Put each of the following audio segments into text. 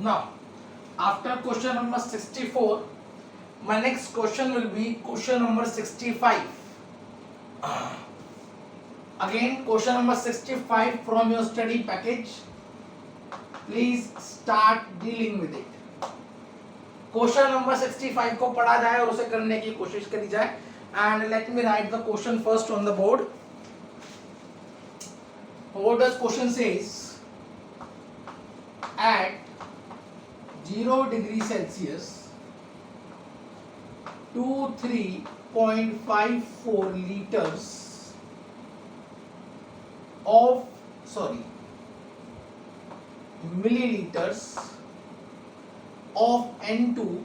Now, after question number 64, my next question will be question number 65. Again, question number 65 from your study package. Please start dealing with it. Question number 65 को पढ़ा जाए और उसे करने की कोशिश करी जाए. And let me write the question first on the board. What does question says? At 0 degree Celsius, 23.54 liters of milliliters of N2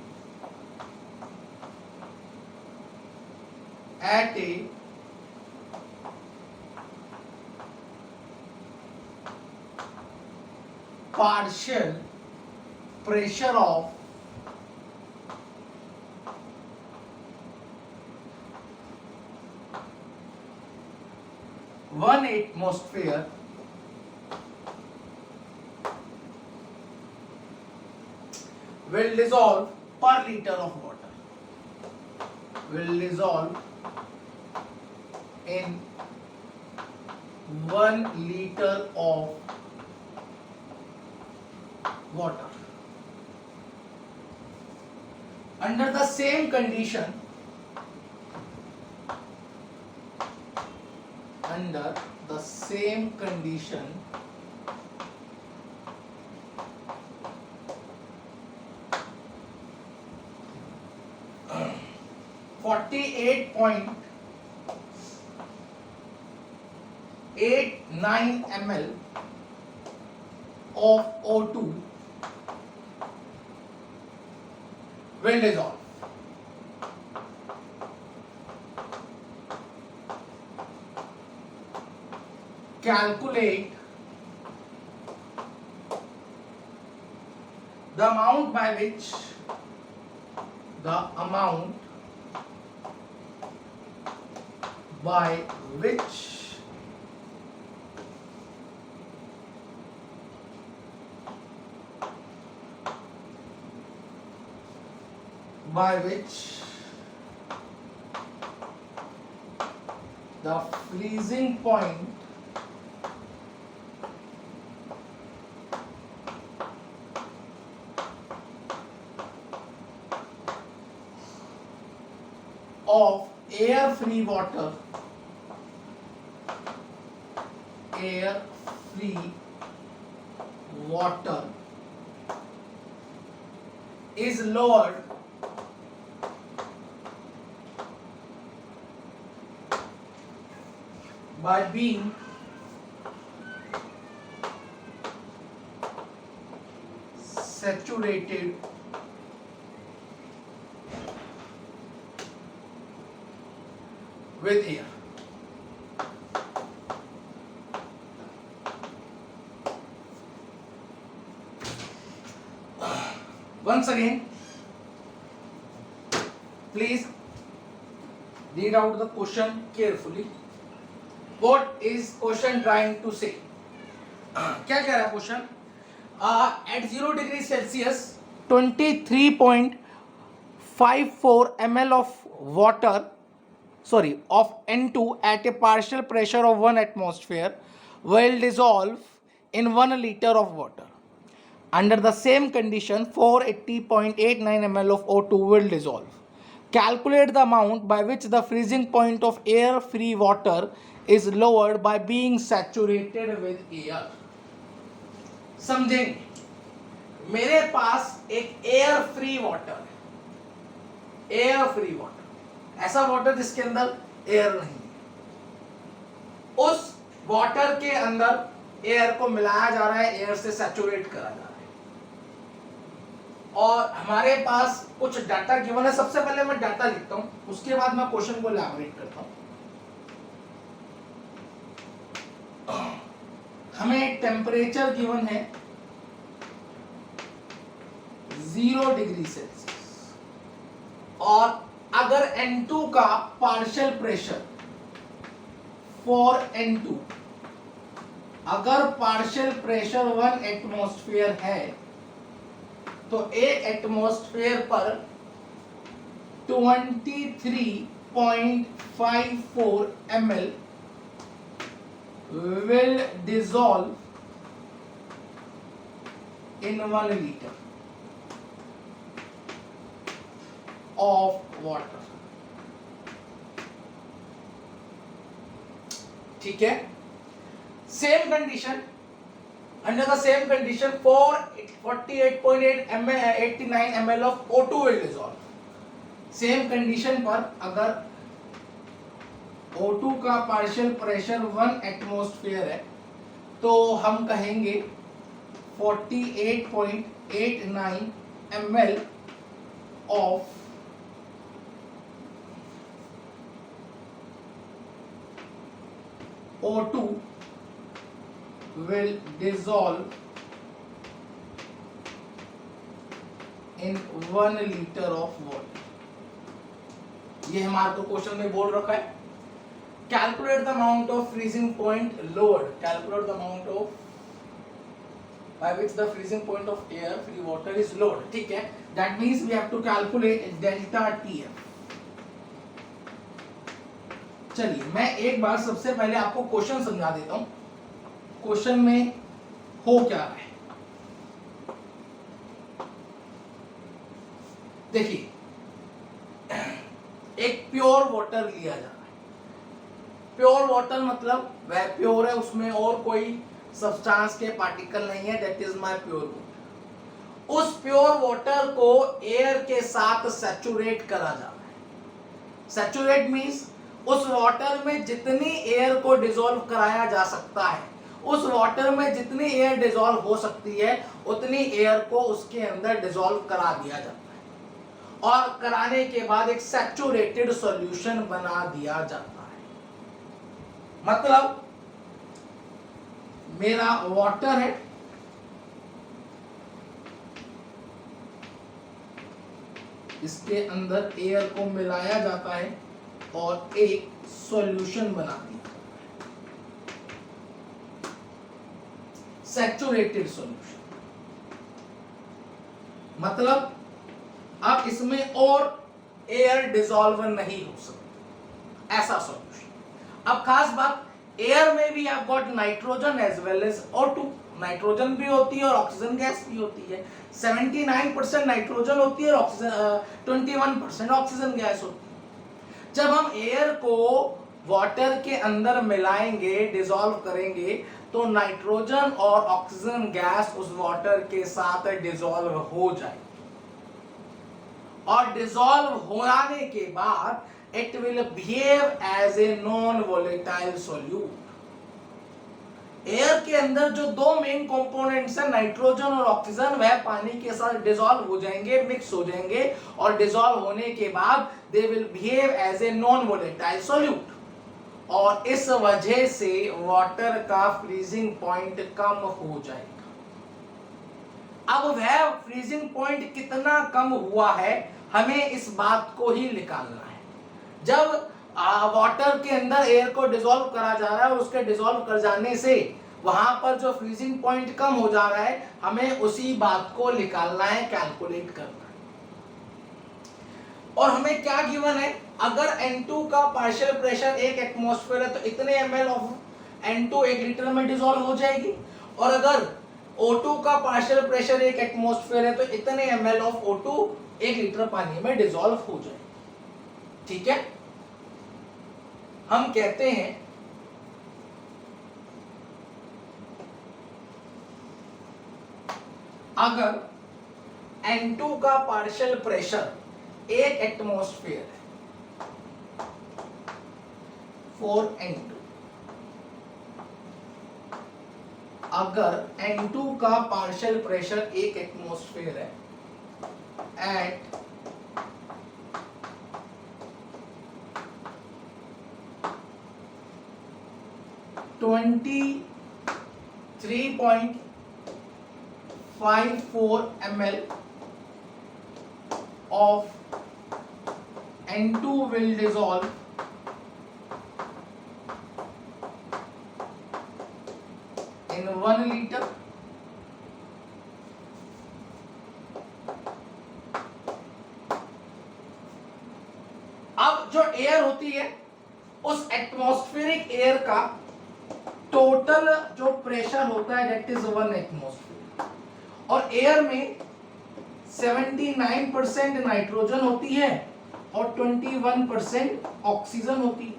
at a partial pressure of 1 atmosphere will dissolve per liter of water. Will dissolve in 1 liter of water. Under the same condition, (48.89 ml of O2 will dissolve. Calculate the amount by which the freezing point of air-free water is lowered by being saturated with air. Once again, please read out the question carefully. What is question trying to say? क्या कह रहा है question? At 0 degree Celsius, 23.54 ml of N2 at a partial pressure of 1 atmosphere will dissolve in 1 liter of water. Under the same condition, 480.89 ml of O2 will dissolve. Calculate the amount by which the freezing point of air-free water is lowered by being saturated with air. समझेंगे, मेरे पास एक air free water है, air free water, ऐसा water जिसके अंदर air नहीं है. उस वाटर के अंदर एयर को मिलाया जा रहा है, एयर से सैचुरेट करा जा रहा है, और हमारे पास कुछ डाटा गिवन है. सबसे पहले मैं डाटा लिखता हूं, उसके बाद मैं क्वेश्चन को इलैबोरेट करता हूं. हमें टेम्परेचर गिवन है 0 डिग्री सेल्सियस, और अगर N2 का पार्शियल प्रेशर फॉर N2, अगर पार्शियल प्रेशर 1 एटमॉस्फेयर है, तो एक एटमॉस्फेयर पर 23.54 ml will dissolve in 1 liter of water. ठीक है, same condition, under the same condition for 48.89 ml of O2 will dissolve. Same condition पर अगर O2 का पार्शियल प्रेशर 1 एटमॉस्फेयर है तो हम कहेंगे 48.89 ml of O2 will dissolve in 1 liter of water. ये हमारे को क्वेश्चन में बोल रखा है, calculate the amount of freezing point lowered, calculate the amount of by which the freezing point of air free water is lowered. ठीक है, that means we have to calculate delta TF. चलिए मैं एक बार सबसे पहले आपको क्वेश्चन समझा देता हूं, क्वेश्चन में हो क्या रहा है। देखिए, एक प्योर वाटर लिया जा रहा है, प्योर वाटर मतलब वह प्योर है, उसमें और कोई सब्सटेंस के पार्टिकल नहीं है, that is my pure water. उस प्योर वाटर को एयर के साथ सैचुरेट करा जा रहा है। सैचुरेट मींस उस वाटर में जितनी एयर को डिसॉल्व कराया जा सकता है, उस वाटर में जितनी एयर डिसॉल्व हो सकती है उतनी एयर को उसके अंदर डिसॉल्व करा दिया जाता है, और कराने के बाद एक सैचुरेटेड सॉल्यूशन बना दिया जाता है। मतलब मेरा वाटर है, इसके अंदर एयर को मिलाया जाता है और एक सॉल्यूशन बना दिया, सैचुरेटेड सॉल्यूशन। मतलब अब इसमें और एयर डिसॉल्व नहीं हो सकता, ऐसा सॉल्यूशन। अब खास बात, एयर में भी आप got nitrogen as well as O2, nitrogen भी होती है और ऑक्सीजन गैस भी होती है। 79% नाइट्रोजन होती है और ऑक्सीजन 21% ऑक्सीजन गैस होती है। जब हम एयर को वाटर के अंदर मिलाएंगे, डिसॉल्व करेंगे, तो नाइट्रोजन और ऑक्सीजन गैस उस वाटर के साथ डिसॉल्व हो जाएगी, और डिसॉल्व होने के बाद it will behave as a non-volatile solute. Air के अंदर जो दो मेन कंपोनेंट्स हैं, नाइट्रोजन और ऑक्सीजन, वह पानी के साथ डिसॉल्व हो जाएंगे, मिक्स हो जाएंगे, और डिसॉल्व होने के बाद they will behave as a non volatile solute, और इस वजह से वाटर का फ्रीजिंग पॉइंट कम हो जाएगा। अब वह फ्रीजिंग पॉइंट कितना कम हुआ है, हमें इस बात को ही निकालना है। जब वाटर के अंदर एयर को डिसॉल्व करा जा रहा है, उसके डिसॉल्व कर जाने से वहां पर जो फ्रीजिंग पॉइंट कम हो जा रहा है, हमें उसी बात को निकालना है, कैलकुलेट करना है। और हमें क्या गिवन है, अगर N2 का पार्शियल प्रेशर 1 एटमॉस्फेयर है तो इतने ml ऑफ N2 1 लीटर में डिसॉल्व हो जाएगी, और अगर O2 का पार्शियल प्रेशर 1 एटमॉस्फेयर है तो इतने ml ऑफ O2 1 लीटर पानी में डिसॉल्व हो जाएगी। ठीक है, हम कहते हैं अगर N2 का पार्शियल प्रेशर 1 एटमॉस्फेयर है फॉर N2, अगर N2 का पार्शियल प्रेशर 1 एटमॉस्फेयर है eight 23.54 ml of N2 will dissolve in 1 liter अब जो एयर होती है उस एटमॉस्फेरिक एयर का टोटल जो प्रेशर होता है दैट इज 1 एटमॉस्फेयर, और एयर में 79% नाइट्रोजन होती है और 21% ऑक्सीजन होती है।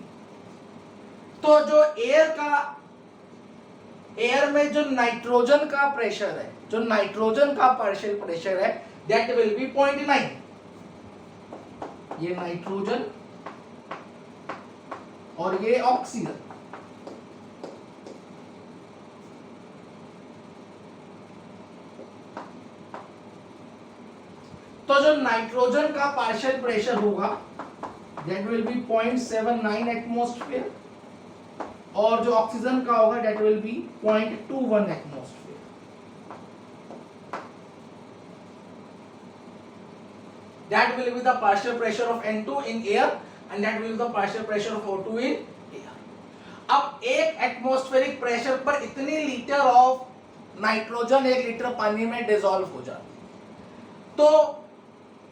तो जो एयर में जो नाइट्रोजन का प्रेशर है, जो नाइट्रोजन का पार्शियल प्रेशर है दैट विल बी 0.9। ये नाइट्रोजन और ये ऑक्सीजन। तो जो नाइट्रोजन का पार्शियल प्रेशर होगा दैट विल बी 0.79 एटमॉस्फेयर, और जो ऑक्सीजन का होगा that will B 0.21 atmosphere. That will be the partial pressure of N2 in air and that will be the partial pressure of O2 in air. अब एक atmospheric pressure पर इतनी litre of nitrogen 1 litre पानी में dissolve हो जाती है। तो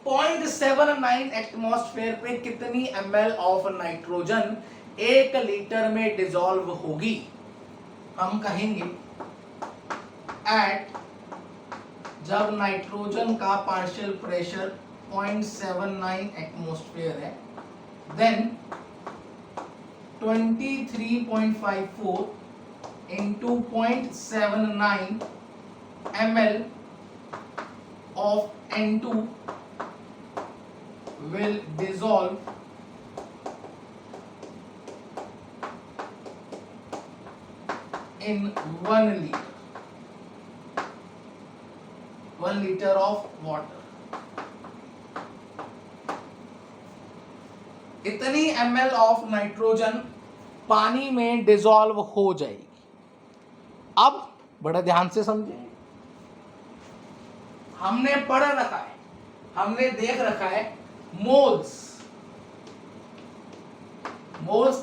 0.79 एटमॉस्फेयर पे कितनी ml ऑफ नाइट्रोजन 1 लीटर में डिसॉल्व होगी? हम कहेंगे एट जब नाइट्रोजन का पार्शियल प्रेशर 0.79 एटमॉस्फेयर है then 23.54 into 0.79 ml of N2 will dissolve in 1 liter, 1 liter of water। इतनी ml ऑफ नाइट्रोजन पानी में डिसॉल्व हो जाएगी। अब बड़े ध्यान से समझें, हमने पढ़ रखा है, हमने देख रखा है moles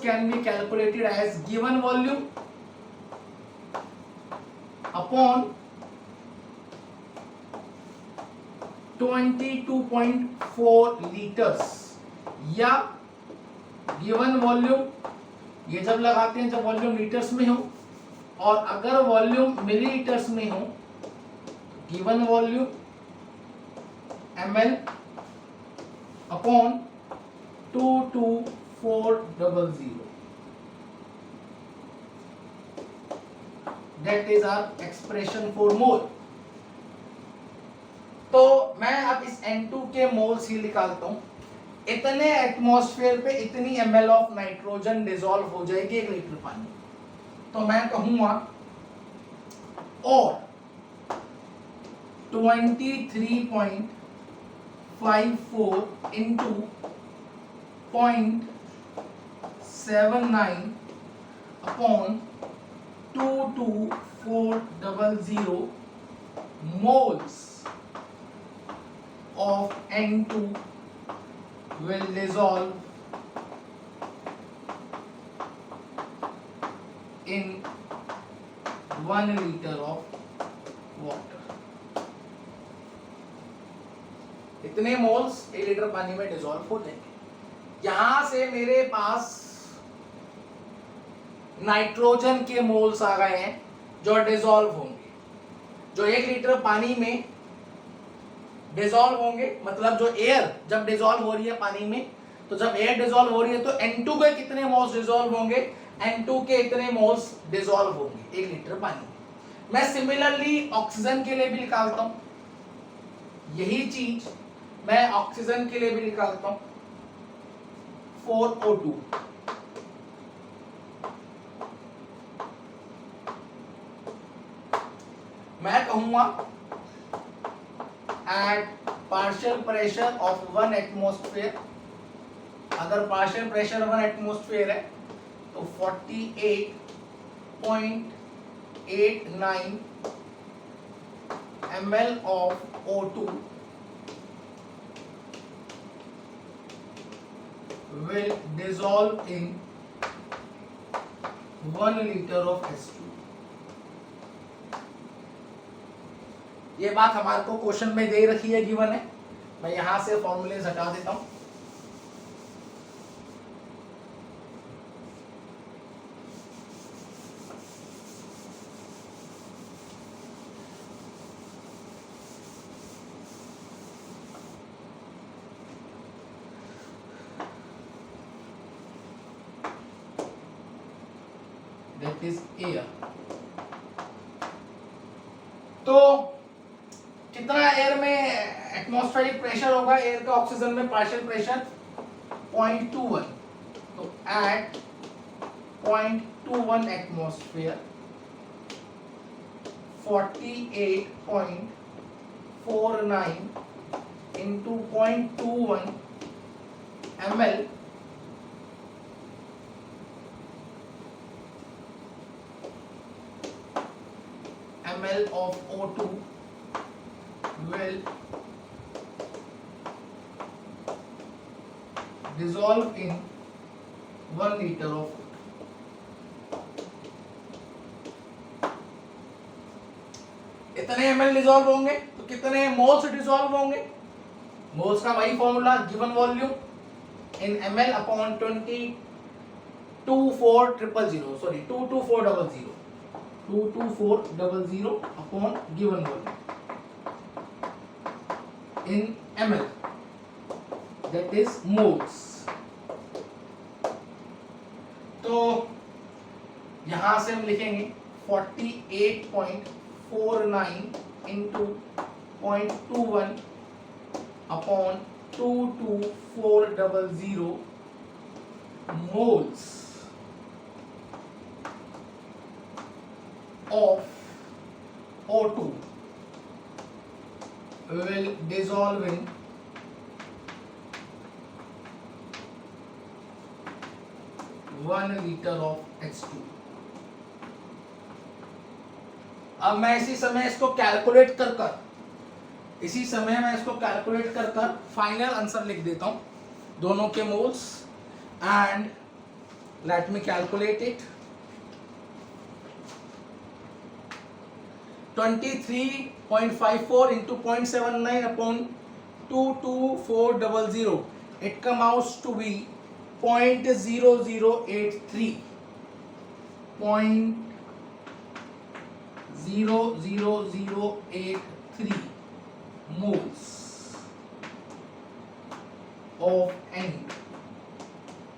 can be calculated as given volume upon 22.4 litres, या गिवन वॉल्यूम ये जब लगाते हैं जब वॉल्यूम लीटर्स में हो, और अगर वॉल्यूम मिलीलीटर्स में हो given volume ml upon 22400, that is our expression for mole। तो मैं अब इस N2 के मोल्स ही निकालता हूं। इतने एटमॉस्फेयर पे इतनी ml ऑफ नाइट्रोजन डिसॉल्व हो जाएगी 1 लीटर पानी। तो मैं कहूंगा और 23.54 into 0.79 upon 22400 moles of N2 will dissolve in 1 liter of water। इतने मोल्स 1 लीटर पानी में डिसॉल्व हो जाएंगे। यहां से मेरे पास नाइट्रोजन के मोल्स आ गए हैं जो डिसॉल्व होंगे, जो 1 लीटर पानी में डिसॉल्व होंगे। मतलब जो एयर जब डिसॉल्व हो रही है पानी में, तो जब एयर डिसॉल्व हो रही है तो N2 के कितने मोल्स डिसॉल्व होंगे? N2 के इतने मोल्स डिसॉल्व होंगे 1 लीटर पानी में। मैं सिमिलरली ऑक्सीजन के लिए भी निकालता हूं, यही चीज मैं ऑक्सीजन के लिए भी निकालता हूं 4O2। मैं कहूंगा at partial pressure of 1 atmosphere, अगर पार्शियल प्रेशर 1 एटमॉस्फेयर है तो 48.89 ml of O2 will dissolve in 1 liter of H2। ये बात हमारे को क्वेश्चन में दे रखी है, गिवन है। मैं यहां से फॉर्मूलेज हटा देता हूं। That is air. तो कितना एयर में एटमॉस्फेरिक प्रेशर होगा, एयर का ऑक्सीजन में पार्शियल प्रेशर 0.21। तो eight 0.21 atmosphere 48.49 into 0.21 ml of O2 will dissolve in 1 liter of water। इतने ml डिसॉल्व होंगे तो कितने मोल्स डिसॉल्व होंगे? मोल्स का वही formula, given volume in ml upon 22400 upon given volume in ml, that is moles। तो यहां से हम लिखेंगे 48.49 into 0.21 upon 22400 moles of O2 will dissolve in 1 liter of H2। अब मैं इसी समय इसको कैलकुलेट कर फाइनल आंसर लिख देता हूं दोनों के moles, and let me calculate it. 23.54 into 0.79 upon 22400, it comes out to be 0.0083 moles of N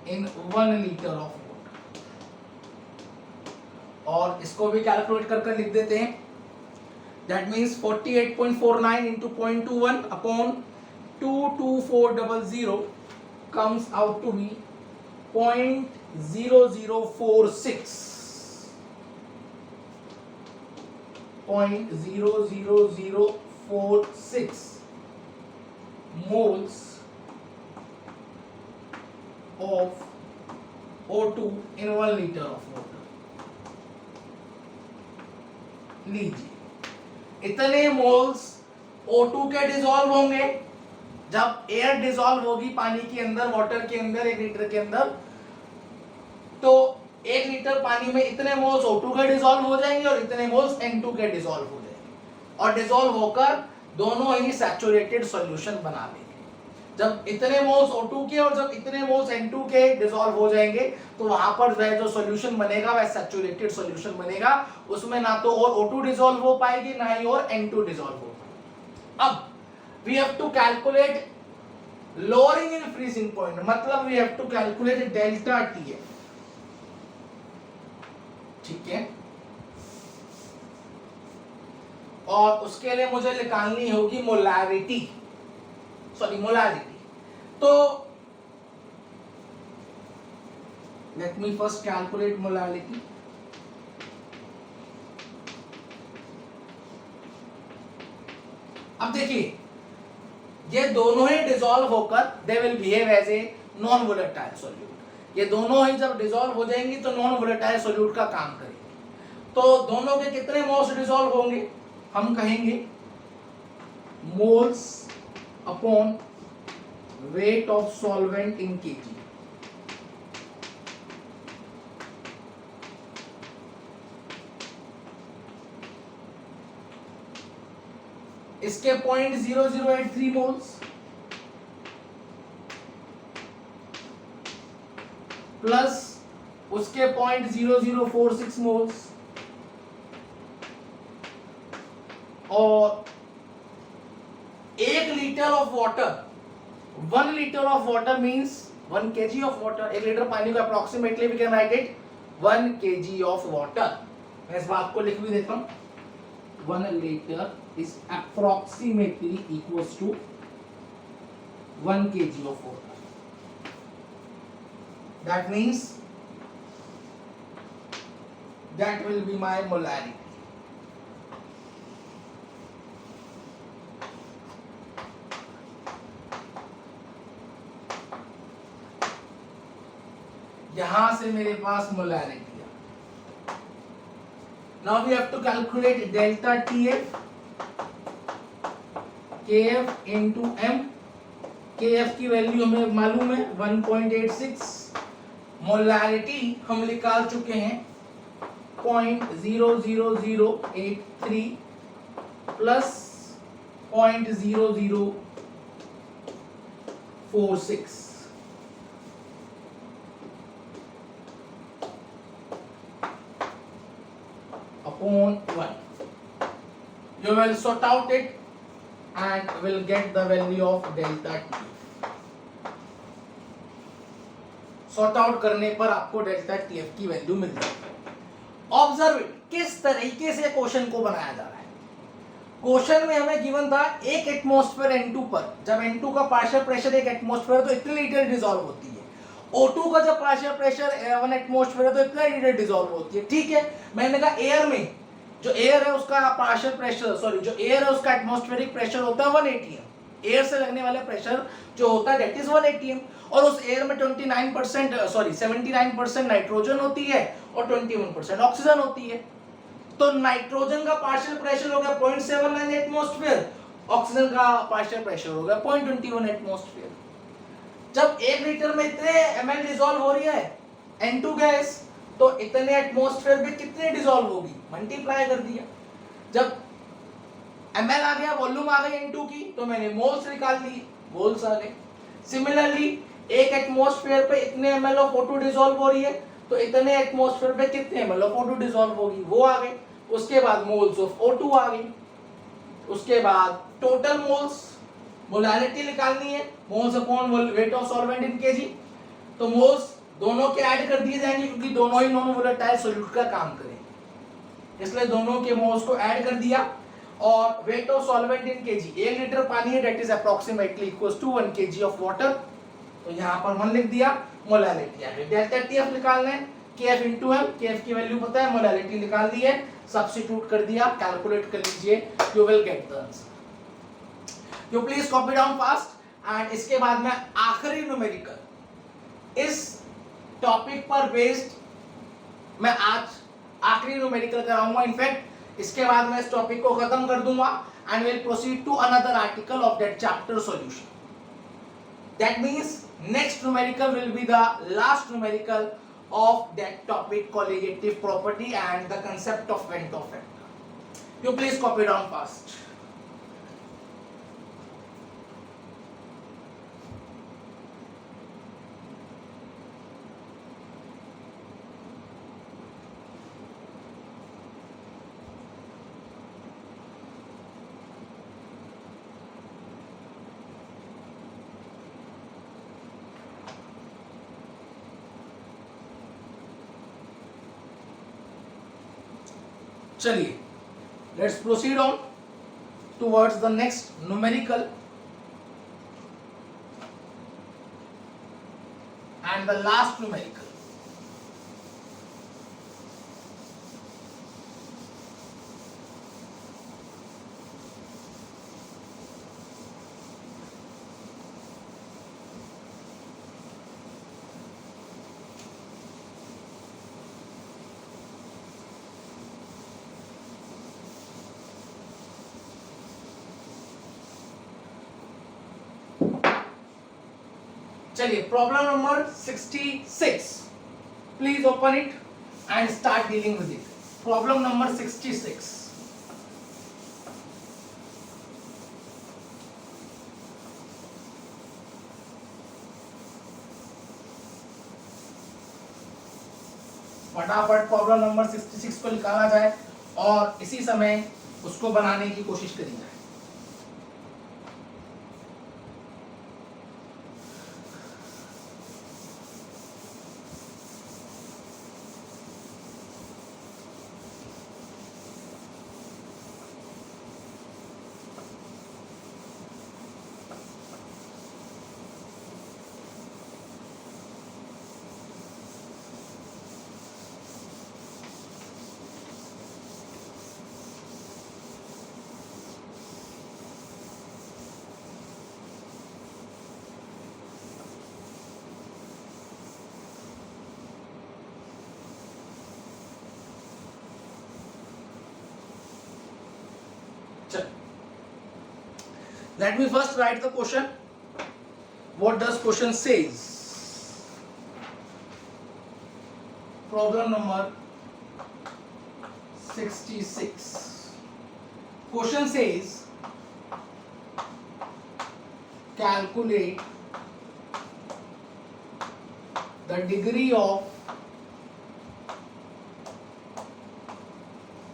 in 1 liter of water। और इसको भी कैलकुलेट कर लिख देते हैं। That means 48.49 into 0.21 upon 22400 comes out to be 0.0046 moles of O2 in 1 liter of water। लीजिए, इतने moles O2 के डिसॉल्व होंगे जब एयर डिसॉल्व होगी पानी के अंदर, वाटर के अंदर, 1 लीटर के अंदर। तो 1 लीटर पानी में इतने मोल्स O2 के डिसॉल्व हो जाएंगे और इतने मोल्स N2 के डिसॉल्व हो जाएंगे, और डिसॉल्व होकर दोनों ही सैचुरेटेड सॉल्यूशन बना देंगे। जब इतने मोल्स O2 के और जब इतने मोल्स N2 के डिसॉल्व हो जाएंगे तो वहां पर जो सॉल्यूशन बनेगा वह सैचुरेटेड सॉल्यूशन बनेगा। उसमें ना तो और O2 डिसॉल्व हो पाएगी, ना ही और N2 डिसॉल्व हो पाएगी। अब we have to calculate lowering in freezing point, मतलब we have to calculate delta TF। ठीक है, और उसके लिए मुझे निकालनी होगी मोलारिटी। तो let me first calculate molality। अब देखिए, ये दोनों ही डिसॉल्व होकर they will behave as a non volatile solute. ये दोनों ही जब डिसॉल्व हो जाएंगी तो नॉन वोलेटाइल सॉल्यूट का काम करेंगे। तो दोनों के कितने मोल्स डिसॉल्व होंगे? हम कहेंगे moles upon weight of solvent in KG. इसके 0.0083 मोल्स प्लस उसके 0.0046 मोल्स और 1 litre of water, 1 litre of water means 1 kg of water. 1 litre पानी को approximately we can write it 1 kg of water. मैं इस बात को लिख भी देता हूं, 1 litre is approximately equals to 1 kg of water. That means that will be my molarity. यहां से मेरे पास मोलारिटी है। Now we have to calculate delta TF, KF into M। KF की वैल्यू हमें मालूम है 1.86, मोलारिटी हम निकाल चुके हैं 0.00083 plus 0.0046 upon 1. You will sort out it and will get the value of delta T. Sort out करने पर आपको डेल्टा TF की वैल्यू मिल जाएगी। ऑब्जर्व किस तरीके से क्वेश्चन को बनाया जा रहा है। क्वेश्चन में हमें गिवन था एक एटमॉस्फेयर N2 पर, जब N2 का पार्शियल प्रेशर एक एटमॉस्फेयर तो इतने लीटर डिसॉल्व होती है। O2 का जब पार्शियल प्रेशर 1 एटमॉस्फेयर है तो इतना लीटर डिसॉल्व होती है। ठीक है, मैंने कहा एयर में जो एयर है उसका पार्शियल प्रेशर, सॉरी जो एयर है उसका एटमॉस्फेरिक प्रेशर होता है 1 atm। एयर से लगने वाला प्रेशर जो होता है दैट इज 1 atm, और उस एयर में 79% नाइट्रोजन होती है और 21% ऑक्सीजन होती है। तो नाइट्रोजन का पार्शियल प्रेशर हो गया 0.79 एटमॉस्फेयर, ऑक्सीजन का पार्शियल प्रेशर हो गया 0.21 एटमॉस्फेयर। जब 1 लीटर में इतने ml डिसॉल्व हो रही है N2 गैस, तो इतने एटमॉस्फेयर में कितने डिसॉल्व होगी, मल्टीप्लाई कर दिया। जब ml आ गया, वॉल्यूम आ गई N2 की, तो मैंने मोल्स निकाल लिए, मोल्स आ गए। सिमिलरली एक एटमॉस्फेयर पे इतने ml ऑफ O2 डिसॉल्व हो रही है, तो इतने एटमॉस्फेयर पे कितने ml ऑफ O2 डिसॉल्व होगी, वो आ गए। उसके बाद मोल्स ऑफ O2 आ गई। उसके बाद टोटल मोल्स, मोलारिटी निकालनी है, moles upon weight of solvent in KG. तो मोल्स दोनों के ऐड कर दिए जाएंगे क्योंकि दोनों ही नॉन वोलेटाइल सॉल्यूट का काम करेंगे, इसलिए दोनों के मोल्स को ऐड कर दिया। और weight of solvent in KG, 1 litre पानी है that is approximately equals to 1 kg of water, तो यहां पर 1 लिख दिया। मोलारिटी आ गई। डेल्टा TF निकालना है, KF into M, KF की वैल्यू पता है, मोलारिटी निकाल दी है, सब्स्टिट्यूट कर दिया, कैलकुलेट कर लीजिए, you will get the answer. You please copy down fast. And इसके बाद में आखिरी न्यूमेरिकल इस टॉपिक पर बेस्ड मैं आज आखिरी न्यूमेरिकल कराऊंगा। इनफैक्ट इसके बाद मैं इस टॉपिक को खत्म कर दूंगा and will proceed to another article of that chapter solution. That means next numerical will be the last numerical of that topic, colligative property and the concept of Ventov factor. You please copy down fast. चलिए, let's proceed on towards the next numerical and the last numerical. चलिए, problem number 66, please open it and start dealing with it. Problem number 66। फटाफट problem number 66 को निकाला जाए और इसी समय उसको बनाने की कोशिश करी जाए। Let me first write the question. What does question says? Problem number 66. Question says calculate the degree of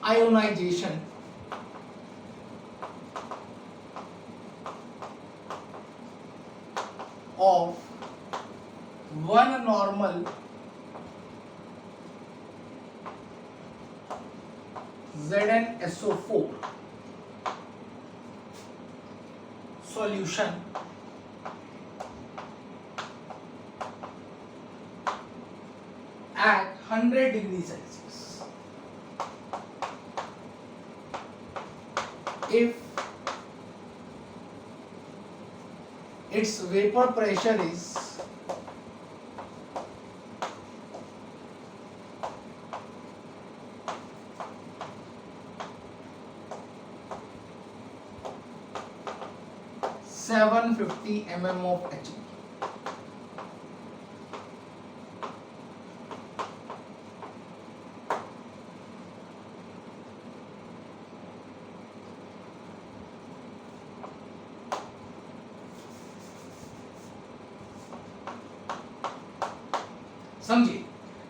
ionization of one normal ZnSO4 solution at 100 degrees Celsius. If its vapor pressure is 750 mm of Hg. समझिए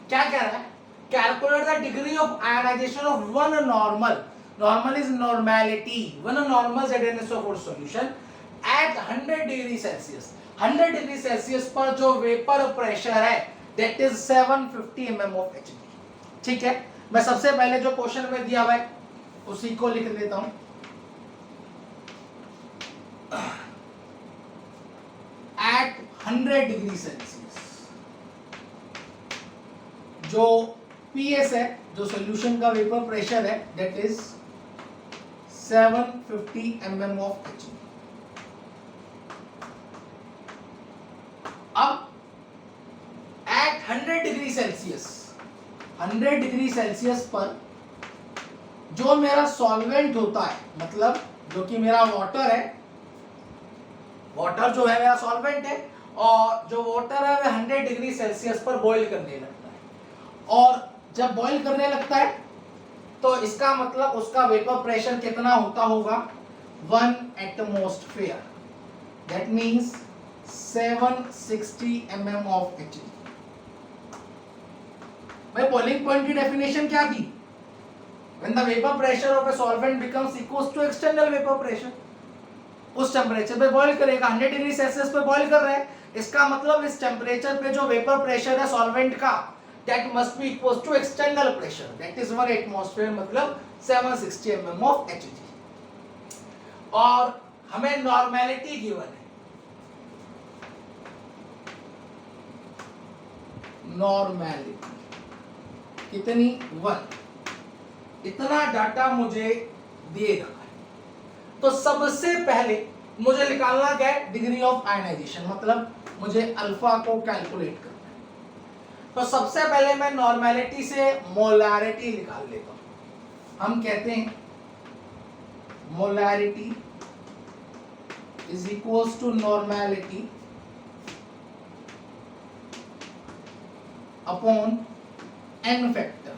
क्या कह रहा है? Calculate the degree of ionisation of one normal, normal is normality, one normal ZnSO4 solution at 100 degree Celsius. 100 degree Celsius पर जो vapour pressure है that is 750 mm of Hg. ठीक है, मैं सबसे पहले जो क्वेश्चन में दिया हुआ है उसी को लिख देता हूं. एट 100 डिग्री सेल्सियस जो PS है, जो सॉल्यूशन का वेपर प्रेशर है that is 750 mm of Hg. अब at 100 degree Celsius, 100 degree Celsius पर जो मेरा सॉल्वेंट होता है, मतलब जो कि मेरा वाटर है, वाटर जो है मेरा सॉल्वेंट है, और जो वाटर है वह 100 डिग्री सेल्सियस पर बॉईल करने लगता है. और जब बॉईल करने लगता है तो इसका मतलब उसका वेपर प्रेशर कितना होता होगा? 1 atmosphere. That means 760 mm of Hg. भाई बॉइलिंग पॉइंट की डेफिनेशन क्या थी? When the vapor pressure of a solvent becomes equals to external vapor pressure. उस टेम्परेचर पे बॉईल करेगा. 100 डिग्री सेल्सियस पे बॉईल कर रहा है, इसका मतलब इस टेम्परेचर पे जो वेपर प्रेशर है सॉल्वेंट का that must be equals to external pressure, that is 1 atmosphere, मतलब 760 mm of Hg. और हमें नॉर्मेलिटी गिवन है, नॉर्मेलिटी कितनी? 1. इतना डाटा मुझे दिए रखा है. तो सबसे पहले मुझे निकालना क्या है? डिग्री ऑफ आयनाइजेशन, मतलब मुझे अल्फा को कैलकुलेट करना है. तो सबसे पहले मैं नॉर्मेलिटी से मोलारिटी निकाल लेता हूं. हम कहते हैं molarity is equals to normality upon n factor.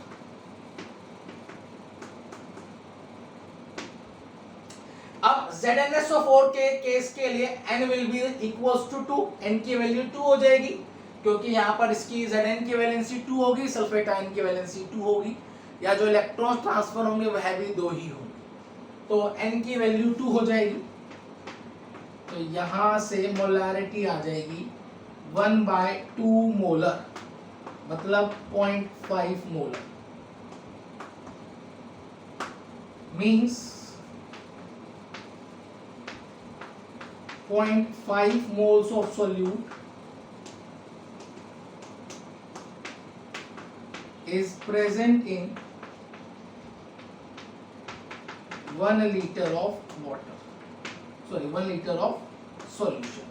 अब ZnSO4 के केस के लिए n will be equals to 2. n की वैल्यू 2 हो जाएगी क्योंकि यहाँ पर इसकी Zn की वैलेंसी 2 होगी, सल्फेट आयन की वैलेंसी 2 होगी, या जो इलेक्ट्रॉन ट्रांसफर होंगे वह भी 2 ही होंगे. तो n की वैल्यू 2 हो जाएगी. तो यहाँ से मोलारिटी आ जाएगी 1/2 मोलर, मतलब 0.5 molar. Means 0.5 moles of solute is present in 1 liter of water. Sorry, 1 liter of solution.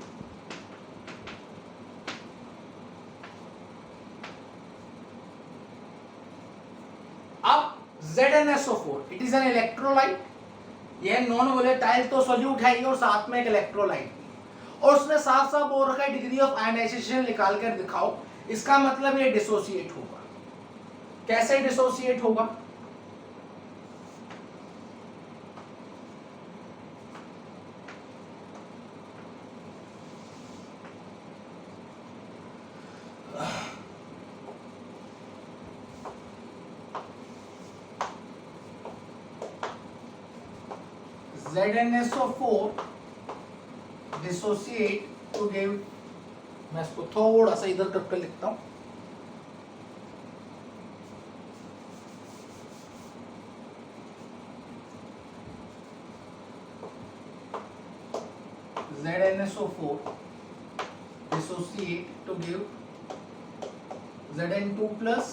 अब ZnSO4, it is an electrolyte. ये नॉन वोलेटाइल तो सॉल्यूट है ही और साथ में एक इलेक्ट्रोलाइट भी, और उसने साफ साफ बोल रखा है डिग्री ऑफ आयनाइजेशन निकाल कर दिखाओ। इसका मतलब ये डिसोसिएट होगा। कैसे डिसोसिएट होगा? ZnSO4 dissociate to give, मैं इसको थोड़ा सा इधर करके लिखता हूं, ZnSO4 dissociate to give Zn2 plus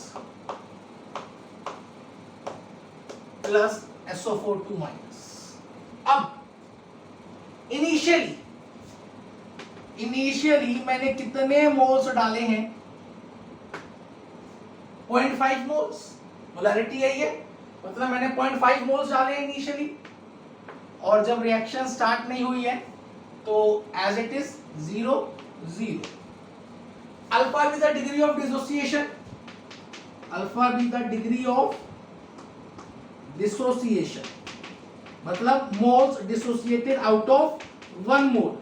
SO4 2 minus। अब इनिशियली मैंने कितने मोल्स डाले हैं? 0.5 मोल्स। मोलैरिटी है ये, मतलब मैंने 0.5 मोल्स डाले हैं इनिशियली, और जब रिएक्शन स्टार्ट नहीं हुई है तो as it is 0 0। Alpha be the degree of dissociation, alpha be the degree of dissociation, मतलब moles dissociated out of 1 mole.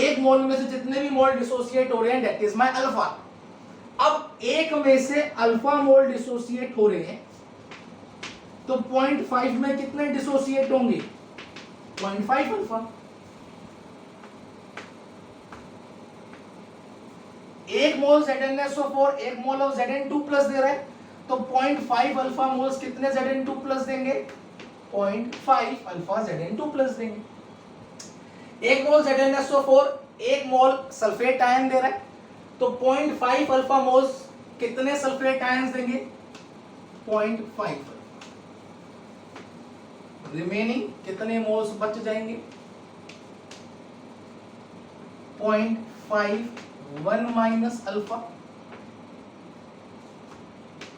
एक मोल में से जितने भी मोल डिसोसिएट हो रहे हैं दैट इज माय अल्फा। अब एक में से अल्फा मोल डिसोसिएट हो रहे हैं तो 0.5 में कितने डिसोसिएट होंगे? 0.5 अल्फा। एक मोल ZnSO4 एक मोल ऑफ Zn2 प्लस दे रहा है, तो 0.5 अल्फा मोल्स कितने Zn2 प्लस देंगे? 0.5 अल्फा Zn2 प्लस देंगे। एक मोल ZnSO4 एक मोल सल्फेट आयन दे रहा है, तो 0.5 अल्फा मोल्स कितने सल्फेट आयन्स देंगे? 0.5। रिमेनिंग कितने मोल्स बच जाएंगे? 0.5 1 minus alpha,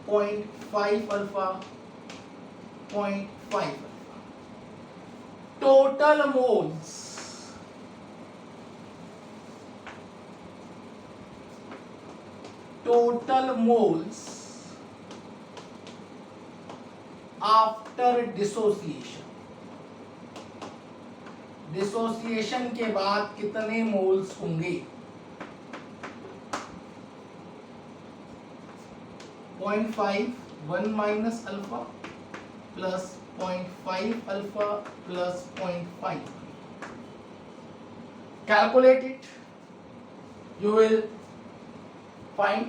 0.5 alpha, 0.5 alpha. Total moles after dissociation के बाद कितने मोल्स होंगे? 0.5 1 minus alpha plus 0.5 alpha plus 0.5। Calculate it, you will find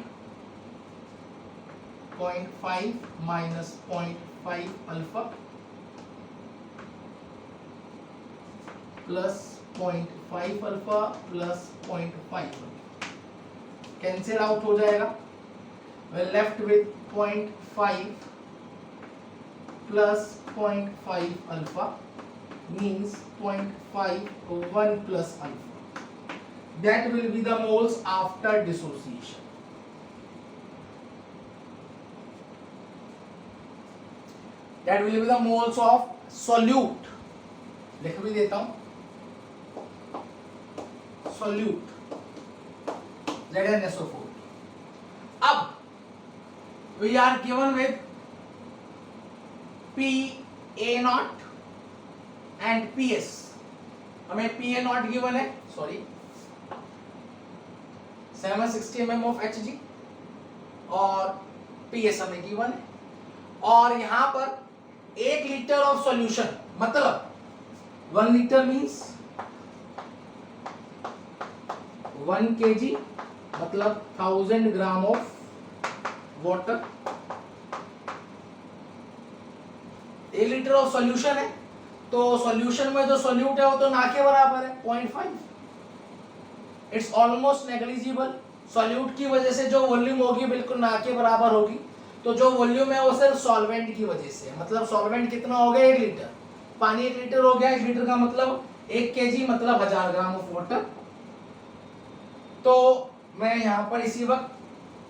0.5 minus 0.5 alpha plus 0.5 alpha plus 0.5 alpha cancel out हो जाएगा। we're left with 0.5 plus 0.5 alpha means 0.5 1 plus alpha. That will be the moles after dissociation. That will be the moles of solute. लिख भी देता हूं, solute ZnSO4। अब we are given with PA0 and PS। हमें PA0 given है, sorry 760 mm of Hg, और PS हमें given है, और यहां पर 1 लीटर ऑफ सॉल्यूशन, मतलब 1 लीटर मींस 1 kg, मतलब 1000 gram of water. 1 litre of solution है, तो सॉल्यूशन में जो सॉल्यूट है वो तो ना के बराबर है 0.5। It's almost negligible. सॉल्यूट की वजह से जो वॉल्यूम होगी बिल्कुल ना के बराबर होगी, तो जो वॉल्यूम है वो सिर्फ सॉल्वेंट की वजह से है। मतलब सॉल्वेंट कितना हो गया? 1 लीटर। पानी 1 लीटर हो गया, 1 लीटर का मतलब 1 kg, मतलब 1000 ग्राम ऑफ वाटर। तो मैं यहाँ पर इसी वक्त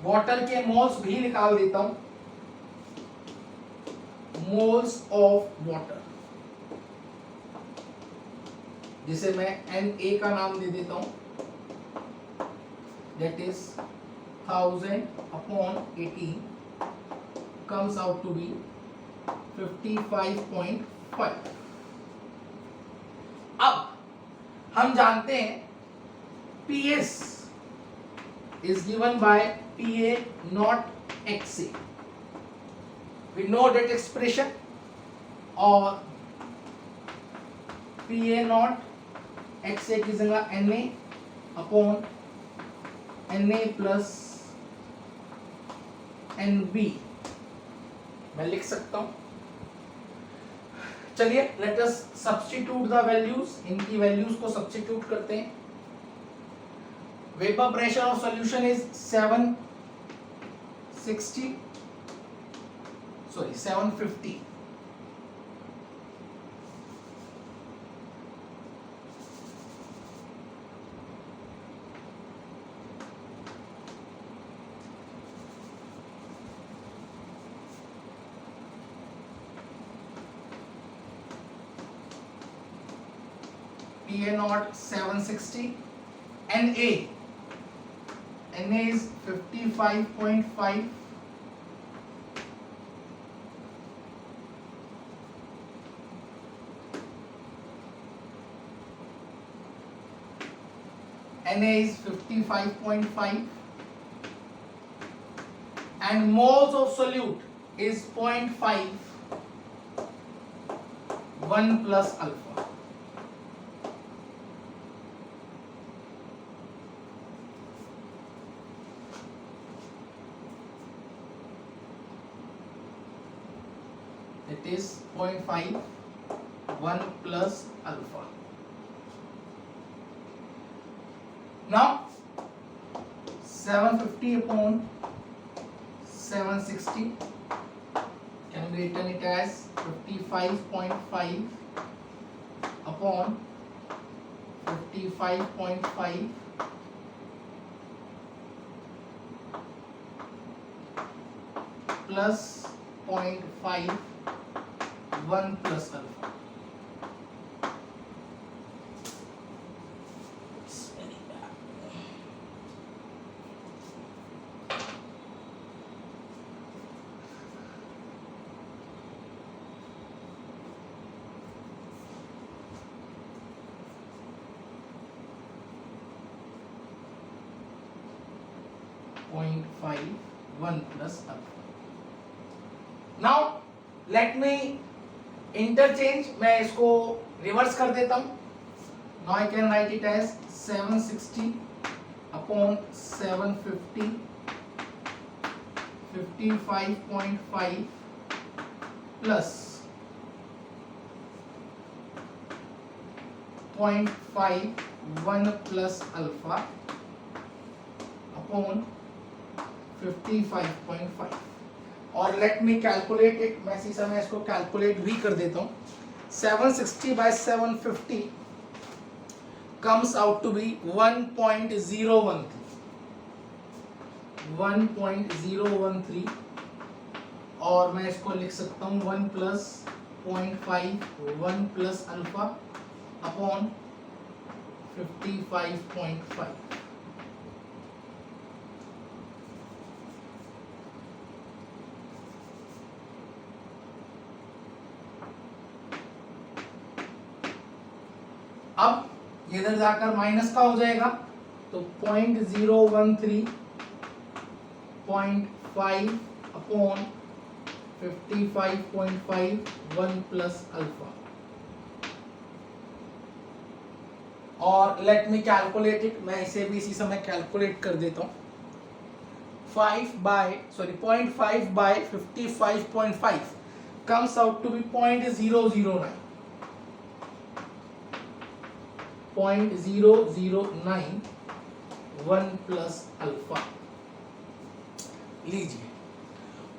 वाटर के मोल्स भी निकाल देता हूं। मोल्स ऑफ वाटर, जिसे मैं एन ए का नाम दे देता हूं, that is 1000/18 comes out to be 55.5. अब हम जानते हैं PS is given by PA not XA. We know that expression, और PA not XA की जगह NA upon NA plus NB मैं लिख सकता हूं. चलिए let us substitute the values, इनकी वैल्यूज को सब्स्टिट्यूट करते हैं. Vapour pressure of solution is 750. PA naught 760. NA is 55.5. Na is 55.5 and moles of solute is 0.5 1 plus alpha. It is 0.5 1 plus alpha. Now 750 upon 760 can be written it as 55.5 upon 55.5 plus 0.5 1 plus alpha. It's very bad. Point 5 1 plus alpha. Now let me interchange, मैं इसको reverse कर देता हूं. Now I can write it as 760 upon 750 55.5 plus 0.5 1 plus alpha upon 55.5. और let me calculate it, मैं इसी समय इसको कैलकुलेट भी कर देता हूं. 760 by 750 comes out to be 1.013. और मैं इसको लिख सकता हूं 1 प्लस 0.5 1 प्लस अल्फा अपॉन 55.5. अब इधर जाकर माइनस का हो जाएगा, तो 0.013 0.5 अपॉन 55.5 1 प्लस अल्फा. और लेट मी कैलकुलेट इट, मैं इसे भी इसी समय कैलकुलेट कर देता हूं. 0.5 by 55.5 comes out to be 0.009. 0.009 1 plus alpha लीजिए.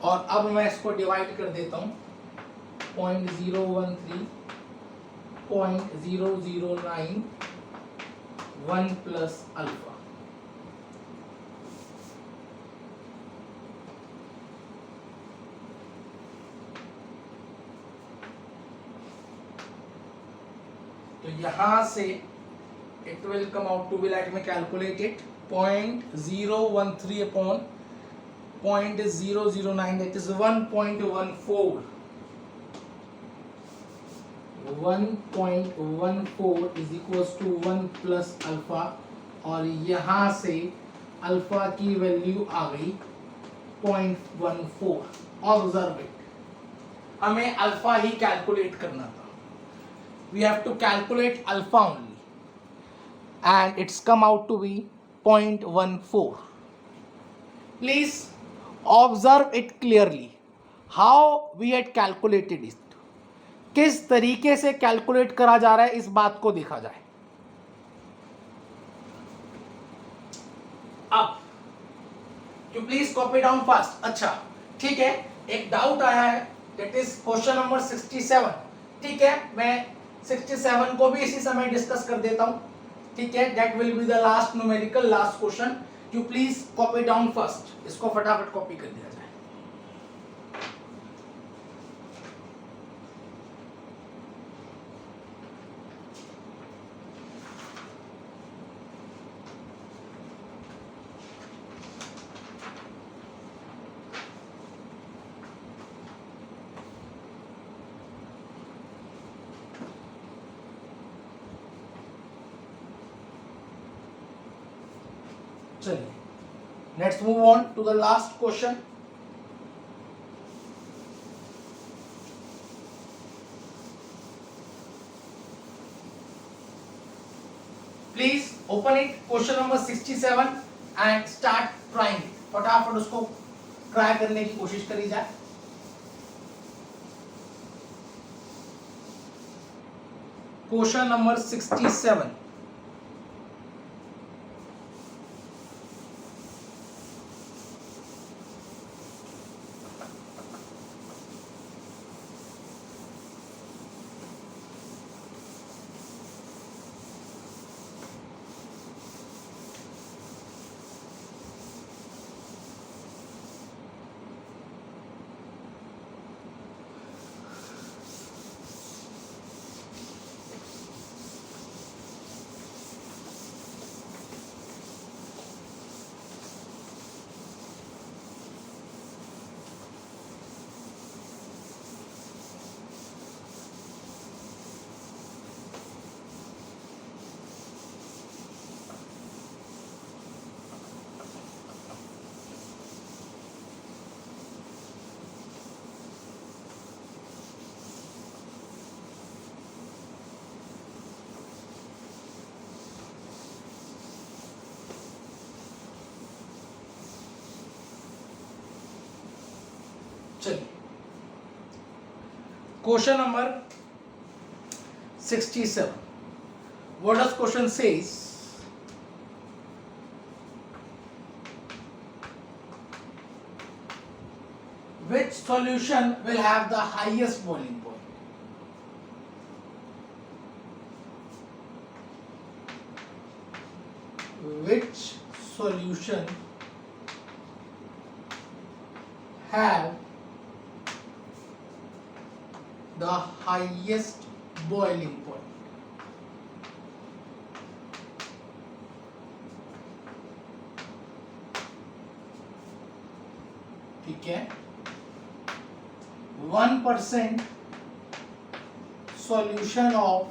और अब मैं इसको डिवाइड कर देता हूं. 0.013 0.009 1 प्लस अल्फा. तो यहाँ से it will come out to be, let me calculate it, 0.013 upon 0.009, that is 1.14. 1.14 is equals to 1 plus alpha, और यहाँ से अल्फा की वैल्यू आ गई 0.14. ऑब्जर्व इट, हमें अल्फा ही कैलकुलेट करना था. We have to calculate alpha only and it's come out to be 0.14. Please observe it clearly how we had calculated it. किस तरीके से कैलकुलेट करा जा रहा है, इस बात को देखा जाए. अब you please copy down fast. अच्छा ठीक है, एक डाउट आया है, दैट इज क्वेश्चन नंबर 67. ठीक है, मैं 67 को भी इसी समय डिस्कस कर देता हूं. ठीक है, that will be the last numerical, last question. You please copy down first, इसको फटाफट कॉपी कर दिया जाए. चलिए, let's move on to the last question. Please open it, question number 67 and start trying. फटाफट उसको ट्राई करने की कोशिश करी जाए. Question number 67. चलिए, question number 67. What does question says? Which solution will have the highest boiling point? Which solution have the highest boiling point? ठीक है, 1% solution of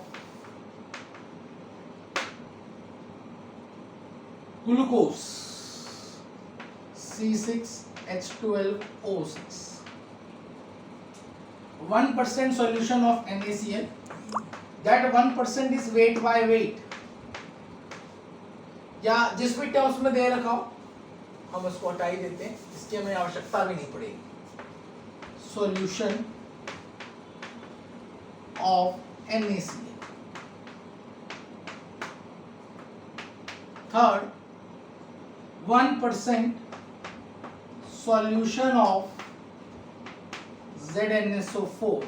glucose C6H12O6, 1% solution of NaCl. That 1% is weight by weight, या जिस भी terms में दे रखा हो हम उसको हटा ही देते हैं, इसकी हमें आवश्यकता भी नहीं पड़ेगी. Solution of NaCl. Third, 1% solution of ZnSO4.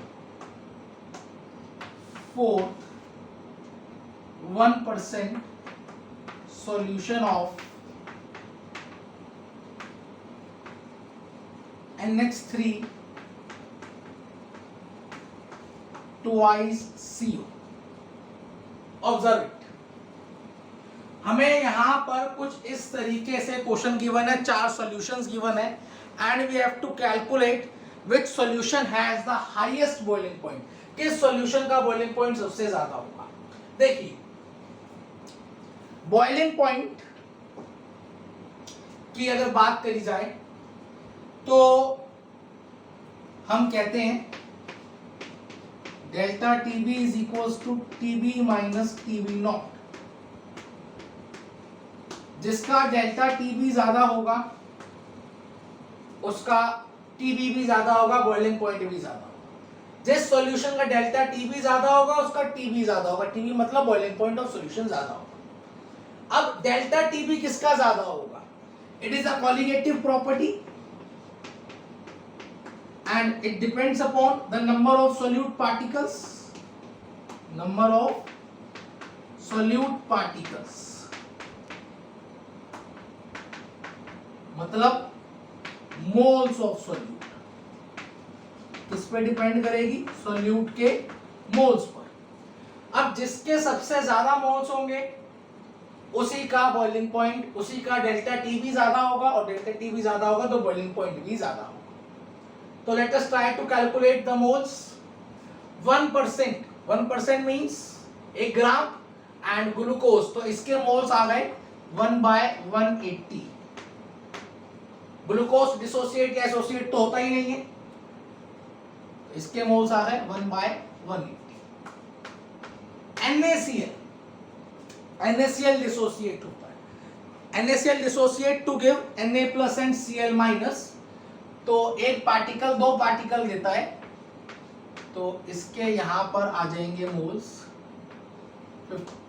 Fourth, 1% solution of NH3 twice CO. Observe it. हमें यहाँ पर कुछ इस तरीके से क्वेश्चन गिवन है, 4 सॉल्यूशंस गिवन है and we have to calculate which solution has the highest boiling point. किस सॉल्यूशन का बॉइलिंग पॉइंट सबसे ज्यादा होगा। देखिए बॉइलिंग पॉइंट की अगर बात करी जाए तो हम कहते हैं delta TB is equals to TB minus TB nought. जिसका डेल्टा टीबी ज्यादा होगा उसका टीबी भी ज्यादा होगा, बॉइलिंग पॉइंट भी ज्यादा होगा। जिस सॉल्यूशन का डेल्टा टीबी ज्यादा होगा उसका टीबी ज्यादा होगा, टीबी मतलब बॉइलिंग पॉइंट ऑफ सॉल्यूशन ज्यादा होगा। अब डेल्टा टीबी किसका ज्यादा होगा? It is a colligative property and it depends upon the number of solute particles, number of solute particles मतलब moles of solute। किस पे डिपेंड करेगी? solute के moles पर। अब जिसके सबसे ज्यादा moles होंगे उसी का बॉइलिंग पॉइंट, उसी का डेल्टा टी भी ज्यादा होगा और डेल्टा टी भी ज्यादा होगा तो बॉइलिंग पॉइंट भी ज्यादा होगा। तो let us try to calculate the moles. 1%, 1% means 1 gram and glucose, तो इसके मोल्स आ गए 1/180। ग्लूकोज डिसोसिएट या एसोसिएट तो होता ही नहीं है, तो इसके मोल्स आ गए 1/180। NaCl डिसोसिएट होता है। NaCl dissociate to give Na+ and Cl-, तो एक पार्टिकल 2 पार्टिकल देता है, तो इसके यहां पर आ जाएंगे मोल्स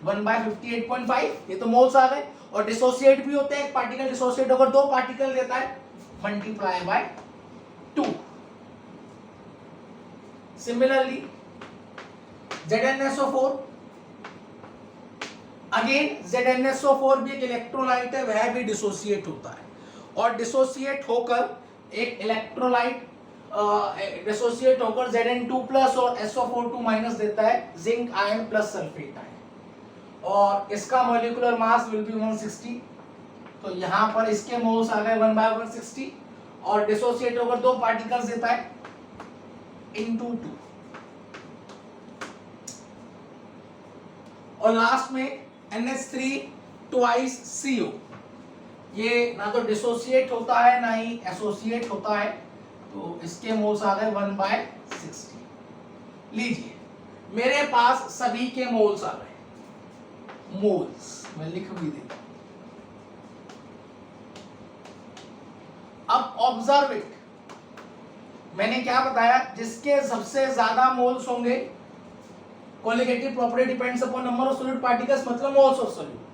1/58.5, ये तो मोल्स आ गए। और डिसोसिएट भी होते हैं, एक पार्टिकल डिसोसिएट होकर 2 पार्टिकल देता है, multiply by 2। Similarly ZnSO4, again ZnSO4 भी एक इलेक्ट्रोलाइट है, वह भी डिसोसिएट होता है और डिसोसिएट होकर एक इलेक्ट्रोलाइट डिसोसिएट होकर Zn2+ और SO4 देता है, zinc ion plus sulphate ion, और इसका मॉलिक्यूलर मास विल बी 160। तो यहां पर इसके मोल्स आ गए 1/160 और डिसोसिएट होकर 2 पार्टिकल्स देता है into 2। और लास्ट में NH3 twice CO, ये ना तो डिसोसिएट होता है ना ही एसोसिएट होता है, तो इसके मोल्स आ गए 1/60। लीजिए मेरे पास सभी के मोल्स आ गए, मोल्स मैं लिख भी देता हूं। अब ऑब्जर्व इट, मैंने क्या बताया? जिसके सबसे ज्यादा मोल्स होंगे, colligative property depends upon number of solute particles मतलब मोल्स ऑफ सोल्यूट।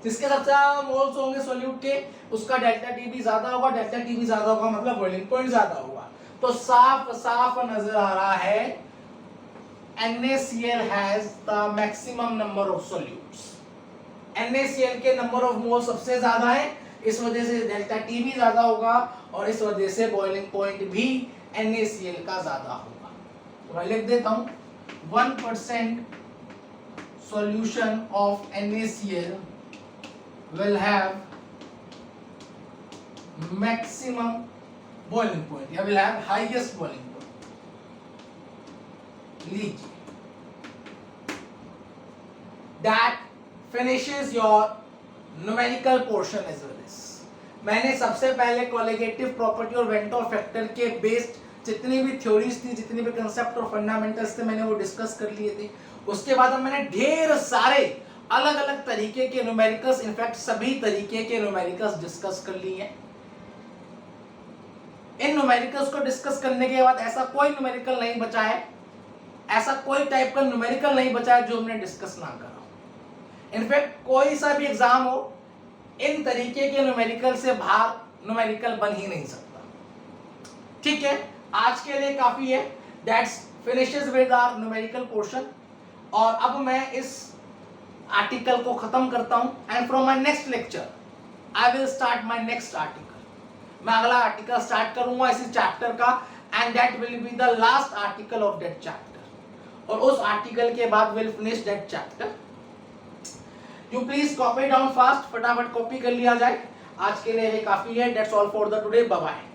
जिसके सबसे ज्यादा मोल्स होंगे सोल्यूट के, उसका डेल्टा टी भी ज्यादा होगा, डेल्टा टी भी ज्यादा होगा मतलब बॉइलिंग पॉइंट ज्यादा होगा। तो साफ साफ नजर आ रहा है NaCl has the maximum number of solutes. NaCl के नंबर ऑफ मोल्स सबसे ज्यादा है, इस वजह से डेल्टा टी भी ज्यादा होगा और इस वजह से बॉइलिंग पॉइंट भी NaCl का ज्यादा होगा। तो मैं लिख देता हूं 1% solution of NaCl will have maximum boiling point या will have highest boiling point। लीजिए that finishes your numerical portion as well as। मैंने सबसे पहले कोलिगेटिव प्रॉपर्टी और वेंटोर फैक्टर के बेस्ड जितनी भी थ्योरीज थी, जितनी भी कंसेप्ट और फंडामेंटल्स थे, मैंने वो डिस्कस कर लिए थे। उसके बाद मैंने ढेर सारे अलग अलग तरीके के न्यूमेरिकल्स, इनफैक्ट सभी तरीके के न्यूमेरिकल्स डिस्कस कर लिए हैं। इन न्यूमेरिकल्स को डिस्कस करने के बाद ऐसा कोई न्यूमेरिकल नहीं बचा है, ऐसा कोई टाइप का न्यूमेरिकल नहीं बचा है जो हमने डिस्कस ना करा हो। इनफैक्ट कोई सा भी एग्जाम हो, इन तरीके के न्यूमेरिकल से बाहर न्यूमेरिकल बन ही नहीं सकता। ठीक है, आज के लिए काफी है। That's finishes with our numerical portion. और अब मैं इस आर्टिकल को खत्म करता हूं and from my next lecture I will start my next article. मैं अगला आर्टिकल स्टार्ट करूंगा इसी चैप्टर का and that will be the last article of that chapter. और उस आर्टिकल के बाद will finish that chapter you please copy down fast, फटाफट कॉपी कर लिया जाए। आज के लिए ये काफी है। That's all for the today, bye bye.